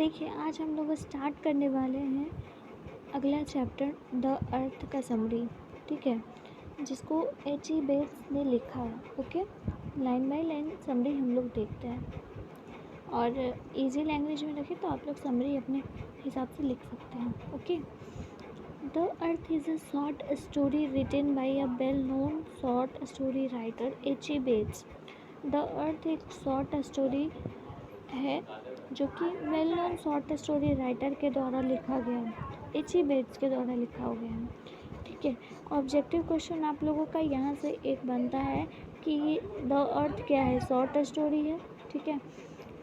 देखिए आज हम लोग स्टार्ट करने वाले हैं अगला चैप्टर द अर्थ का समरी, ठीक है, जिसको H.E. बेट्स ने लिखा है। Okay, line by line summary हम लोग देखते हैं और इजी लैंग्वेज में रखें तो आप लोग समरी अपने हिसाब से लिख सकते हैं। Okay, the earth is a short story written by a well known short story writer H.E. Bates. The earth एक शॉर्ट स्टोरी है जो कि well known short story writer के द्वारा लिखा गया है, H.E. बेट्स के द्वारा लिखा हो गया है। ठीक है, ऑब्जेक्टिव क्वेश्चन आप लोगों का यहाँ से एक बनता है कि द अर्थ क्या है, शॉर्ट स्टोरी है, ठीक है,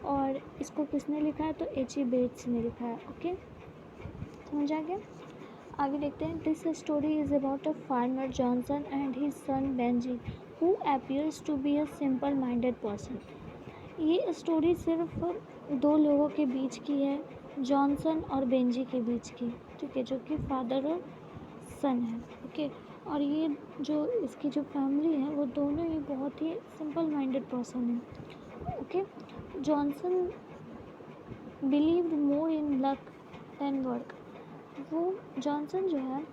और इसको किसने लिखा है, तो H.E. बेट्स ने लिखा है। ओके, समझ आ गया। आगे देखते हैं। This story is about a farmer Johnson and his son Benjy who appears to be a simple minded person. ये स्टोरी सिर्फ दो लोगों के बीच की है, जॉनसन और बेंजी के बीच की, ठीक है, जो कि फादर और सन है। ओके, और ये जो इसकी जो फैमिली है वो दोनों ही बहुत ही सिंपल माइंडेड पर्सन है। Okay, Johnson believed more in luck than work. वो जॉनसन जो है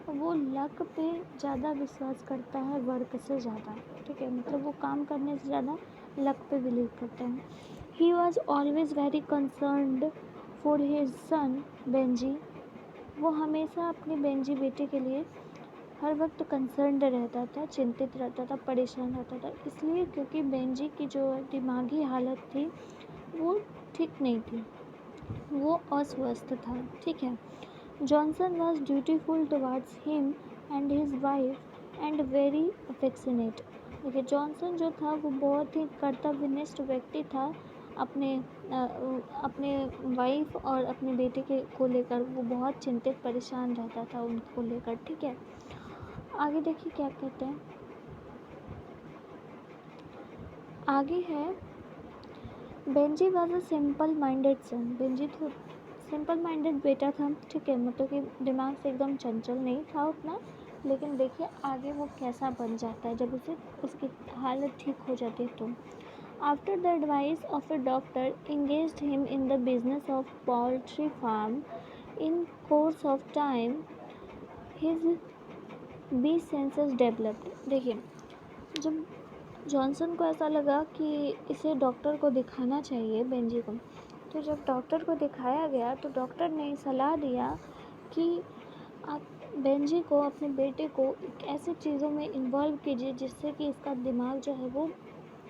वो लक पे ज़्यादा विश्वास करता है वर्क से ज़्यादा, ठीक है, मतलब वो काम करने से ज़्यादा लक पे बिलीव करते हैं। He was always very concerned for his son Benji. वो हमेशा अपने बेंजी बेटे के लिए हर वक्त कंसर्नड रहता था, चिंतित रहता था, परेशान रहता था, इसलिए क्योंकि बेंजी की जो दिमागी हालत थी वो ठीक नहीं थी, वो अस्वस्थ था। ठीक है, Johnson was dutiful towards him and his wife and very affectionate. देखिए, जॉनसन जो था वो बहुत ही कर्तव्यनिष्ठ व्यक्ति था, अपने वाइफ और अपने बेटे के को लेकर वो बहुत चिंतित परेशान रहता था उनको लेकर। ठीक है, आगे देखिए क्या कहते हैं। आगे है Benjy was a simple minded son. Benjy तो सिंपल माइंडेड बेटा था, ठीक है, मतलब कि दिमाग से एकदम चंचल नहीं था उतना, लेकिन देखिए आगे वो कैसा बन जाता है जब उसे उसकी हालत ठीक हो जाती है। तो after the advice of a doctor engaged him in the business of poultry farm in course of time his bee senses developed. देखिए, जब जॉनसन को ऐसा लगा कि इसे डॉक्टर को दिखाना चाहिए बेंजी को, तो जब डॉक्टर को दिखाया गया तो डॉक्टर ने सलाह दिया कि आप बेंजी को, अपने बेटे को एक ऐसी चीज़ों में इन्वॉल्व कीजिए जिससे कि इसका दिमाग जो है वो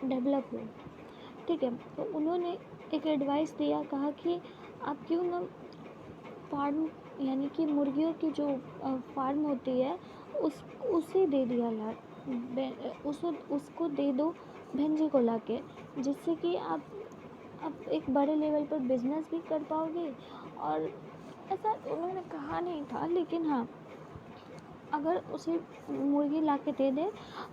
डेवलप हो। ठीक है, तो उन्होंने एक एडवाइस दिया, कहा कि आप क्यों ना फार्म यानी कि मुर्गियों की जो फार्म होती है उसे दे दिया उसको दे दो भेंजी को लाके, जिससे कि आप एक बड़े लेवल पर बिजनेस भी कर पाओगे। और ऐसा उन्होंने कहा नहीं था, लेकिन हाँ, अगर उसे मुर्गी लाके दे दे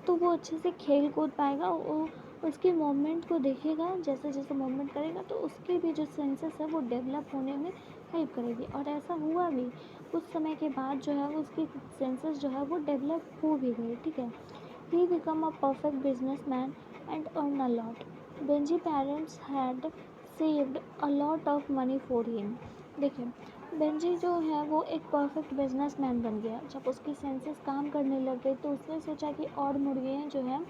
तो वो अच्छे से खेल कूद पाएगा, वो उसकी मूवमेंट को देखेगा, जैसे जैसे मूवमेंट करेगा तो उसके भी जो सेंसेस है वो डेवलप होने में हेल्प करेगी। और ऐसा हुआ भी, कुछ समय के बाद जो है उसकी सेंसेस जो है वो डेवलप हो भी गई। ठीक है, he become a perfect business man and earn a lot. Benji parents had saved a lot of money for him. देखिए, बेंजी जो है वो एक परफेक्ट बिजनेसमैन बन गया। जब उसकी सेंसेस काम करने लग गई तो उसने सोचा कि और मुर्गियाँ जो है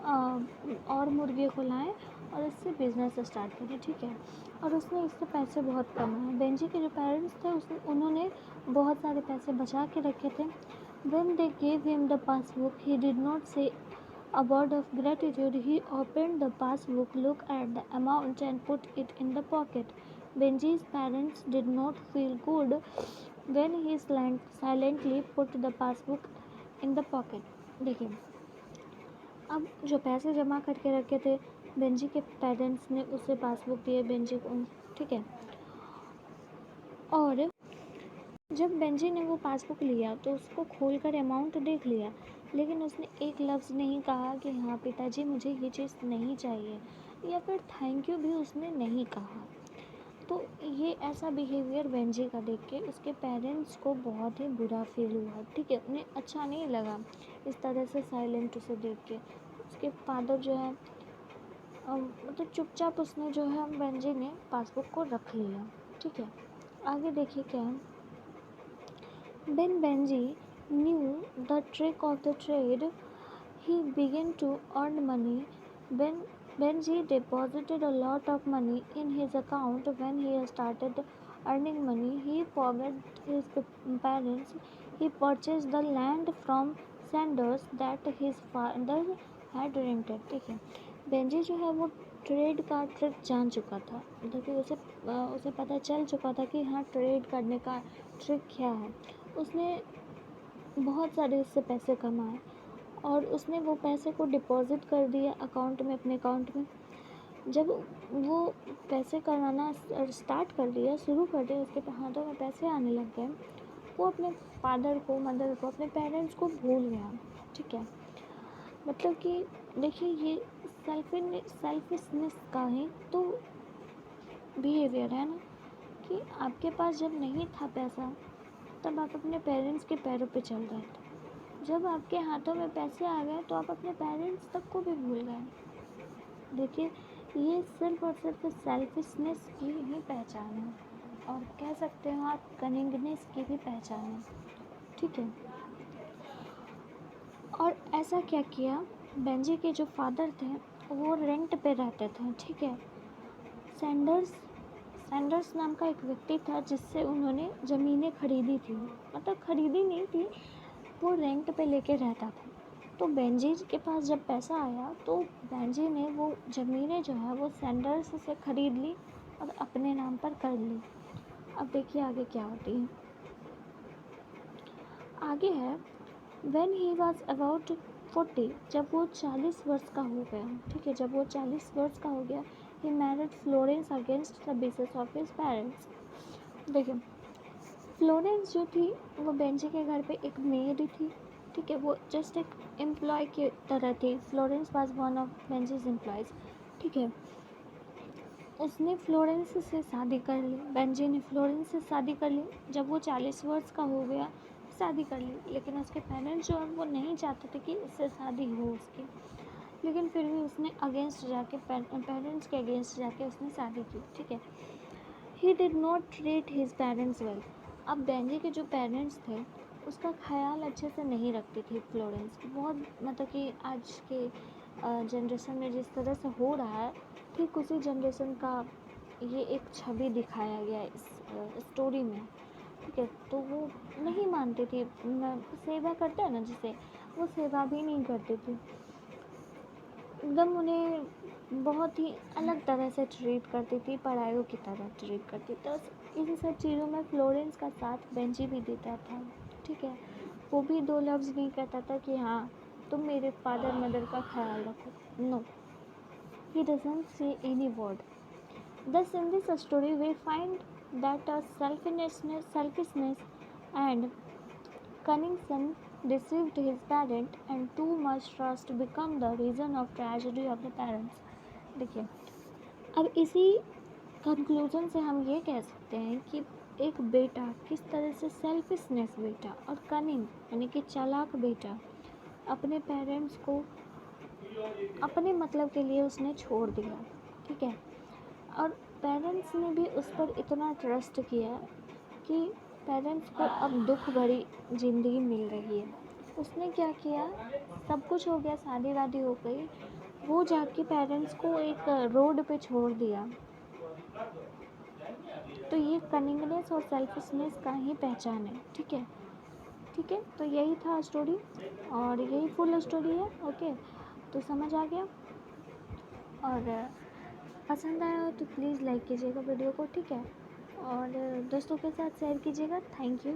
और मुर्गियों को लाएं और इससे बिज़नेस स्टार्ट करें। ठीक है, और उसने इससे पैसे बहुत कमाए। बेंजी के जो पेरेंट्स थे उन्होंने बहुत सारे पैसे बचा के रखे थे। When they gave him the passbook, he did not say a word of gratitude. He opened the passbook, looked at the amount and put it in the pocket. Benji's parents did not feel good when he silently put the passbook in the pocket. देखिए, अब जो पैसे जमा करके रखे थे Benji के parents ने उसे पासबुक दिए बेंजी को। ठीक है, और जब बेंजी ने वो पासबुक लिया तो उसको खोलकर अमाउंट देख लिया, लेकिन उसने एक लफ्ज़ नहीं कहा कि हाँ पिताजी मुझे ये चीज़ नहीं चाहिए, या फिर थैंक यू भी उसने नहीं कहा। तो ये ऐसा बिहेवियर बेंजी का देख के उसके पेरेंट्स को बहुत ही बुरा फील हुआ। ठीक है, उन्हें अच्छा नहीं लगा इस तरह से साइलेंट उसे देख के। उसके फादर जो है मतलब चुपचाप उसने जो है बेंजी ने पासबुक को रख लिया। ठीक है, आगे देखिए क्या है। When Benji knew the trick of the trade, he began to earn money. When Benji deposited a lot of money in his account when he started earning money, he forgot his parents. He purchased the land from Sanders that his father had rented. ठीक है, Benji जो है वो trade का trick जान चुका था, मतलब कि उसे पता चल चुका था कि हाँ ट्रेड करने का ट्रिक क्या है। उसने बहुत सारे इससे पैसे कमाए और उसने वो पैसे को डिपॉज़िट कर दिया अकाउंट में, अपने अकाउंट में। जब वो पैसे कमाना स्टार्ट कर दिया, शुरू कर दिया, उसके हाथों में पैसे आने लग गए, वो अपने फादर को, मदर को, अपने पेरेंट्स को भूल गया। ठीक है, मतलब कि देखिए ये सेल्फिशनेस का ही तो बिहेवियर है ना, कि आपके पास जब नहीं था पैसा तब आप अपने पेरेंट्स के पैरों पे चल रहे थे, जब आपके हाथों में पैसे आ गए तो आप अपने पेरेंट्स तक को भी भूल गए। देखिए ये सिर्फ और सिर्फ सेल्फिशनेस की ही पहचान है, और कह सकते हो आप कनिंगनेस की भी पहचान है। ठीक है, और ऐसा क्या किया, बेंजी के जो फादर थे वो रेंट पे रहते थे। ठीक है, सैंडर्स नाम का एक व्यक्ति था जिससे उन्होंने ज़मीनें खरीदी थी, मतलब खरीदी नहीं थी, वो रेंट पे लेके रहता था। तो बेंजी के पास जब पैसा आया तो बेंजी ने वो ज़मीनें जो है वो सैंडर्स से ख़रीद ली और अपने नाम पर कर ली। अब देखिए आगे क्या होती है। आगे है, When he was about 40, जब वो 40 वर्ष का हो गया। ठीक है, जब वो 40 वर्ष का हो गया, he married Florence against the wishes of his parents। देखिए फ्लोरेंस जो थी वो बेंजी के घर पे एक मेड थी। ठीक है, वो जस्ट एक एम्प्लॉय की तरह थी। Florence was one of Benji's employees. ठीक है, उसने फ्लोरेंस से शादी कर ली, बेंजी ने फ्लोरेंस से शादी कर ली। जब वो 40 वर्ष का हो गया शादी कर ली, लेकिन उसके पेरेंट्स जो है वो नहीं चाहते थे कि इससे शादी हो उसकी, लेकिन फिर भी उसने अगेंस्ट जाके पेरेंट्स के अगेंस्ट जाके उसने शादी की। ठीक है, he did not treat his parents well. अब बेंजी के जो पेरेंट्स थे उसका ख्याल अच्छे से नहीं रखती थी फ्लोरेंस, बहुत, मतलब कि आज के जनरेशन में जिस तरह से हो रहा है ठीक उसी जनरेशन का ये एक छवि दिखाया गया इस स्टोरी में। ठीक है, तो वो नहीं मानती थी, सेवा करते हैं ना जिसे, वो सेवा भी नहीं करती थी, एकदम उन्हें बहुत ही अलग तरह से ट्रीट करती थी, परायों की तरह ट्रीट करती। तो इन सब चीज़ों में फ्लोरेंस का साथ बेंजी भी देता था। ठीक है, वो भी दो लफ्ज़ नहीं कहता था कि हाँ तुम मेरे फादर मदर का ख्याल रखो, no, he doesn't say any word. Thus in this story we find that a selfishness and cunning son deceived his parent and too much trust become the reason of tragedy of the parents। देखिए अब इसी conclusion से हम ये कह सकते हैं कि एक बेटा किस तरह से सेल्फिशनेस बेटा और कनिंग यानी कि चालाक बेटा अपने पेरेंट्स को अपने मतलब के लिए उसने छोड़ दिया। ठीक है, और पेरेंट्स ने भी उस पर इतना ट्रस्ट किया कि पेरेंट्स को अब दुख भरी ज़िंदगी मिल रही है। उसने क्या किया, सब कुछ हो गया, शादी वादी हो गई, वो जाके पेरेंट्स को एक रोड पे छोड़ दिया। तो ये कनिंगनेस और सेल्फिशनेस का ही पहचान है। ठीक है, ठीक है, तो यही था स्टोरी और यही फुल स्टोरी है। ओके, तो समझ आ गया, और पसंद आया तो प्लीज़ लाइक कीजिएगा वीडियो को। ठीक है, और दोस्तों के साथ शेयर कीजिएगा। Thank you.